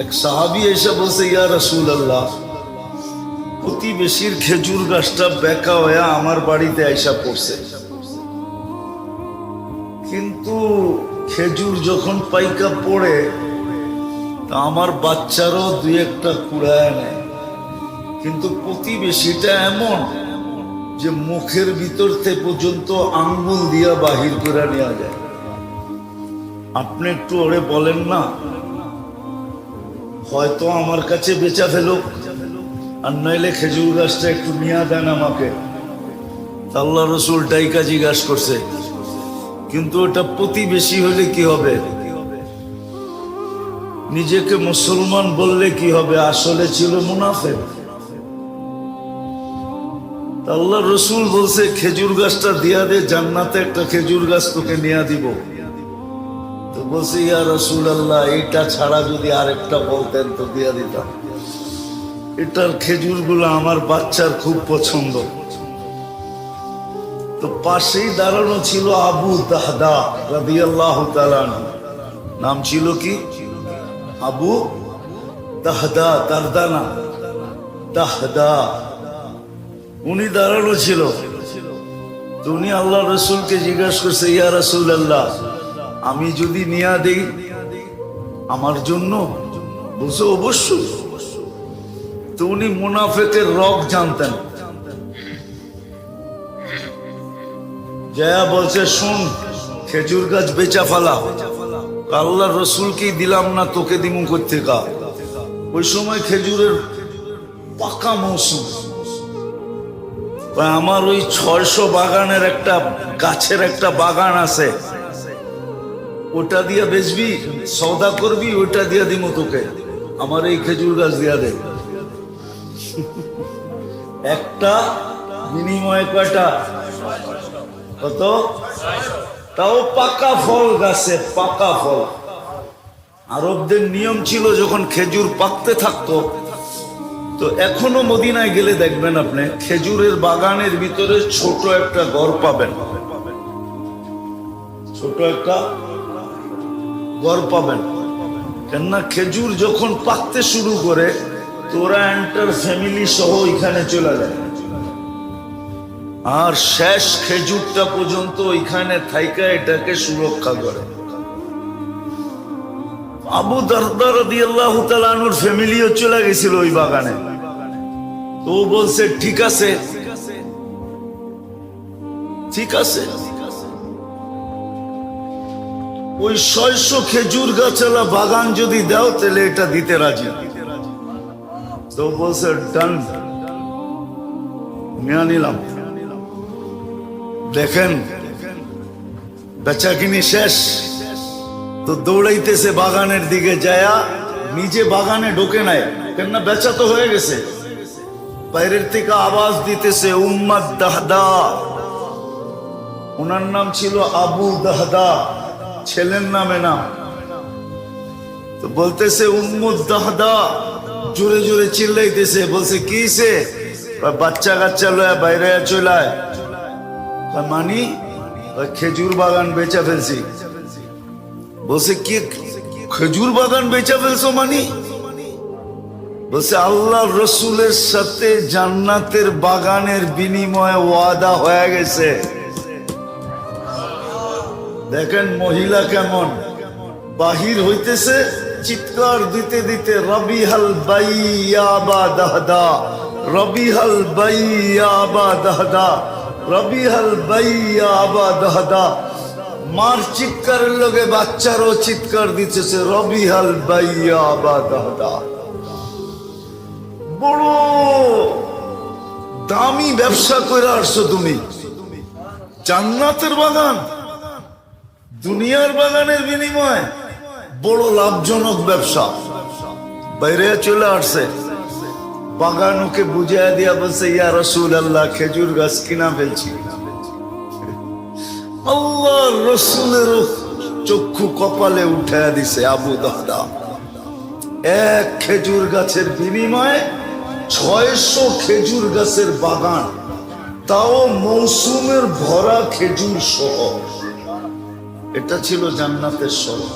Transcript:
এক সাহাবী এসে বলছে, ইয়া রাসূলুল্লাহ, প্রতিবেশীর খেজুর গাছটা বেঁকা হয়ে আমার বাড়িতে আইসা পড়ছে, কিন্তু খেজুর যখন পাইকা পড়ে তা আমার বাচ্চারও দুই একটা কুড়ায় নেয়, কিন্তু প্রতিবেশীটা এমন যে মুখের ভিতর থেকে পর্যন্ত আঙ্গুল দিয়া বাহির করে নেওয়া যায়। আপনি একটু ওরে বলেন না, হয়তো আমার কাছে বেচা ফেলুক, আর নইলে খেজুর গাছটা একটু নিয়ে দেন আমাকে। আল্লাহ রসুল ডাইকা জিজ্ঞাসা করছে, কিন্তু ওটা প্রতিবেশী হলে কি হবে? নিজেকে মুসলমান বললে কি হবে? আসলে ছিল মুনাফিক। আল্লাহ রসুল বলছে, খেজুর গাছটা দিয়া দে, জান্নাতে একটা খেজুর গাছ তোকে নিয়ে দিব। তো বলছে, ইয়া রাসূলুল্লাহ, এইটা ছাড়া যদি আরেকটা বলতেন তো দিয়া দিতাম। এটার খেজুর গুলো আমার বাচ্চার খুব পছন্দ। তো পাশেই দাঁড়ানো ছিল আবু দাহদা রাদিয়াল্লাহু তাআলা আনহু। নাম ছিল কি? আবু দাহদা, দারদানা, দাহদা। উনি দাঁড়ানো ছিল। তো উনি আল্লাহ রসুলকে জিজ্ঞাসা করছে, ইয়া রাসূলুল্লাহ, আমি যদি নিয়া দেই আমার জন্য? বলছে, অবশ্যই। তো উনি মুনাফিকের রগ জানতেন। জয়া বলছে, শুন, খেজুর গাছ বেচা ফেলা। আল্লাহ রসুলকেই দিলাম না, তোকে দিমু কোত্থেকা? ওই সময় খেজুরের পাকা মৌসুম। আমার ওই 600 বাগানের একটা গাছের একটা বাগান আছে, ওটা দিয়া বেচবি, সওদা করবি, ওটা দিয়া দিমু তোকে। আমার এই খেজুর গাছ দিয়া দে। একটা বিনিময়ে কয়টা? কত? তাও পাকা ফল গাছে, পাকা ফল। আরবদের নিয়ম ছিল, যখন খেজুর পাকতে থাকতো, তো এখনো মদিনায় গেলে দেখবেন আপনি খেজুরের বাগানের ভিতরে ছোট একটা ঘর পাবেন, ছোট একটা ঘর পাবেন। কেননা খেজুর যখন পাকতে শুরু করে তো ওরা এন্টার ফ্যামিলি সহ এখানে চলে যায়, আর শেষ খেজুরটা পর্যন্ত ওইখানে থাইকা এটাকে সুরক্ষা করে। আবু দারদা রাদিয়াল্লাহু তাআলা আনহুর ফ্যামিলিও চলে গেছিল ওই বাগানে। তো বলছে, ঠিক আছে, ঠিক আছে। ওই 600 খেজুর গাছালা বাগান যদি দাও তাহলে এটা দিতে রাজি। তো বলছে, ডান, নিয়ে নিলাম। দেখেন বেচা কিনি শেষ। তো দৌড়াইতেছে বাগানের দিকে, যায়া নিজে বাগানে ঢোকে নাই, কেননা বেচা তো হয়ে গেছে। বাইরের থেকে আওয়াজ দিতেছে, উম্মাদ দাহদা। ওনার নাম ছিল আবু দাহদা, ছেলের নামে নাম। তো বলতেছে, উম্মুদ দাহদা, জোরে জোরে চিল্লাইতেছে। বলছে, কিছে? বাচ্চা কাচ্চা লয়া বাইরে চলায়। মানি খেজুর বাগান বেচা ফেলছি। বলছে, কি খেজুর বাগান বেচা ফেলছো? মানি বলছে, আল্লাহ রসুলের সাথে জান্নাতের বাগানের বিনিময়ে ওয়াদা হয়ে গেছে। দেখেন মহিলা কেমন বাহির হইতেছে, চিৎকার দিতে দিতে, রবিহাল বাইয়া বা দাহদা, রবিহাল বাইয়া বা দাহদা, রবিহাল বাইয়া বা দাহদা। মার চিৎকারের লগে বাচ্চারও চিৎকার দিতেছে, রবিহাল বাইয়া বা দাহদা। বড় দামি ব্যবসা করে আসছো তুমি। জান্নাতের বাগান, দুনিয়ার বাগানের বিনিময়ে বড় লাভজনক ব্যবসা। বাইরে চলে আসছে, বাগান ওকে বুঝিয়ে দিয়া বলছে, ইয়া রাসূলুল্লাহ, খেজুর গাছ কিনা ফেলছি। আল্লাহ রসুলের চক্ষু কপালে উঠে দিছে আবু দাহদা। এক খেজুর গাছের বিনিময়ে 600 খেজুর গাছের বাগান, তাও মৌসুমের ভরা খেজুর সহ। এটা ছিল জান্নাতের শহর।